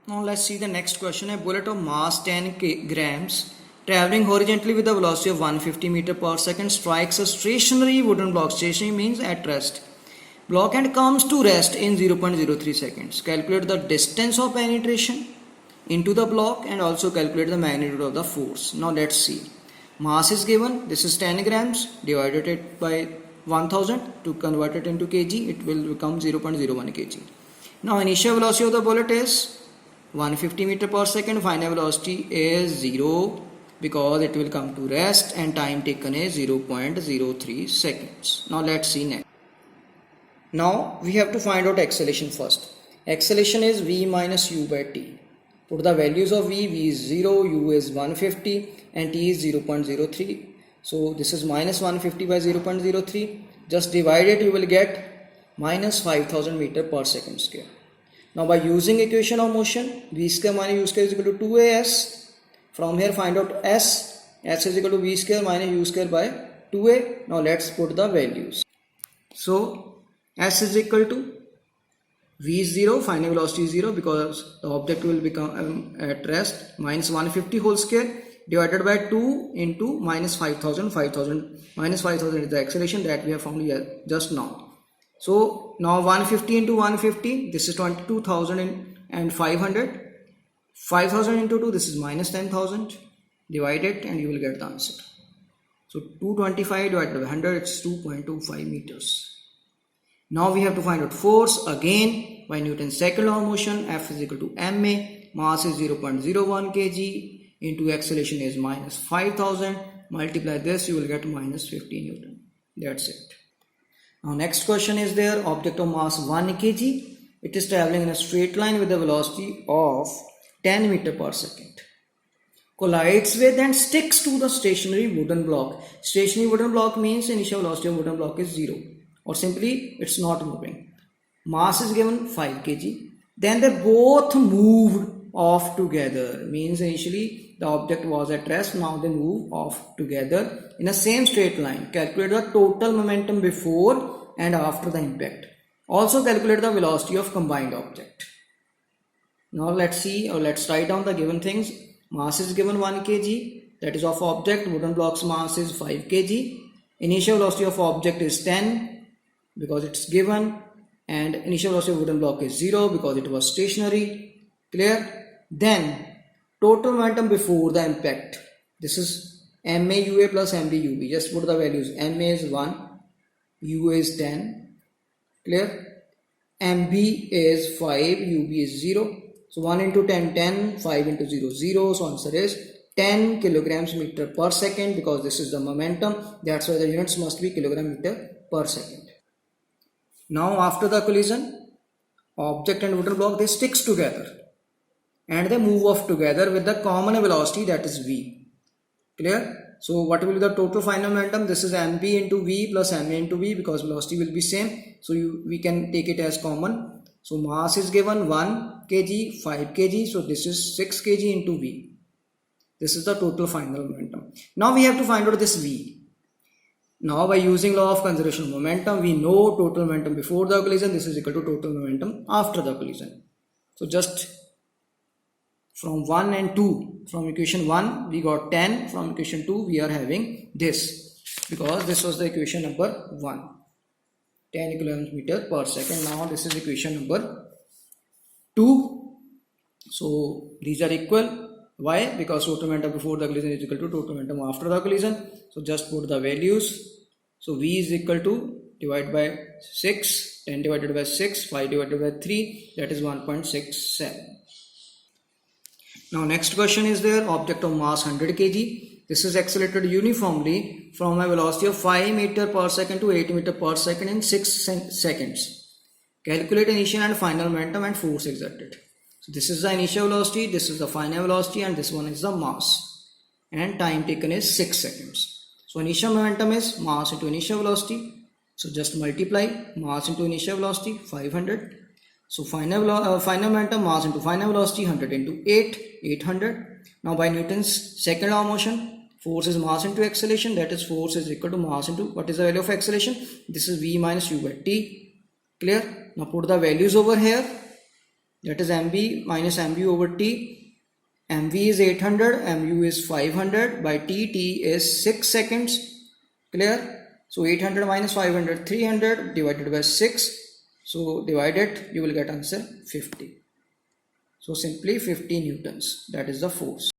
Now let's see the next question. A bullet of mass 10 grams traveling horizontally with a velocity of 150 meter per second strikes a stationary wooden block. Stationary means at rest. Block and comes to rest in 0.03 seconds. Calculate the distance of penetration into the block and also calculate the magnitude of the force. Now let's see. Mass is given. This is 10 grams. Divided it by 1000 to convert it into kg. It will become 0.01 kg. Now initial velocity of the bullet is 150 meter per second. Final velocity is 0 because it will come to rest, and time taken is 0.03 seconds. Now let's see next. Now we have to find out acceleration first. Acceleration is v minus u by t. Put the values of v is 0, u is 150 and t is 0.03. So this is minus 150 by 0.03. Just divide it, you will get minus 5000 meter per second square. Now by using equation of motion, v square minus u square is equal to 2as. From here find out s. S is equal to v square minus u square by 2a. Now let's put the values. So s is equal to v is 0, final velocity is 0 because the object will become at rest, minus 150 whole square divided by 2 into minus 5000. Minus 5000 is the acceleration that we have found here just now. So now 150 into 150, this is 22,500. 5000 into 2, this is minus 10,000. Divide it and you will get the answer. So 225 divided by 100, it's 2.25 meters. Now we have to find out force again by Newton's second law of motion. F is equal to ma, mass is 0.01 kg into acceleration is minus 5000. Multiply this, you will get minus 50 Newton. That's it. Now next question is there. Object of mass 1 kg. It is traveling in a straight line with a velocity of 10 meter per second. Collides with and sticks to the stationary wooden block. Stationary wooden block means initial velocity of wooden block is 0. Or simply it's not moving. Mass is given 5 kg. Then they both moved off together. Means initially the object was at rest. Now they move off together in a same straight line. Calculate the total momentum before and after the impact. Also calculate the velocity of combined object. Now let's see, or let's write down the given things. Mass is given 1 kg. That is of object. Wooden block's mass is 5 kg. Initial velocity of object is 10. Because it's given, and initial velocity of wooden block is 0 because it was stationary. Clear? Then total momentum before the impact. This is ma ua plus mb ub. Just put the values. Ma is 1, u is 10. Clear? mb is 5, ub is 0. So 1 into 10, 10, 5 into 0, 0. So answer is 10 kilograms meter per second because this is the momentum. That's why the units must be kilogram meter per second. Now after the collision, object and wooden block, they sticks together and they move off together with the common velocity, that is v. Clear? So what will be the total final momentum? This is mb into v plus ma into v because velocity will be same. So we can take it as common. So mass is given 1 kg, 5 kg. So this is 6 kg into v. This is the total final momentum. Now we have to find out this v. Now by using law of conservation of momentum, we know total momentum before the collision. This is equal to total momentum after the collision. So just from 1 and 2, from equation 1 we got 10, from equation 2 we are having this because this was the equation number 1, 10 kilometers per second. Now this is equation number 2. So these are equal. Why? Because total momentum before the collision is equal to total momentum after the collision. So just put the values. So v is equal to divide by 6, 10 divided by 6, 5 divided by 3, that is 1.67. Now next question is there. Object of mass 100 kg. This is accelerated uniformly from a velocity of 5 meter per second to 8 meter per second in 6 seconds. Calculate initial and final momentum and force exerted. So this is the initial velocity, this is the final velocity, and this one is the mass. And time taken is 6 seconds. So initial momentum is mass into initial velocity. So just multiply mass into initial velocity 500. So final momentum, mass into final velocity 100 into 8, 800. Now by Newton's second law of motion, force is mass into acceleration. That is force is equal to mass into what is the value of acceleration? This is v minus u by t. Clear? Now put the values over here. that is mv minus mv over t. mv is 800, mu is 500 by t is 6 seconds. Clear? So 800 minus 500, 300 divided by 6. So divide it, you will get answer 50. So simply 50 newtons, that is the force.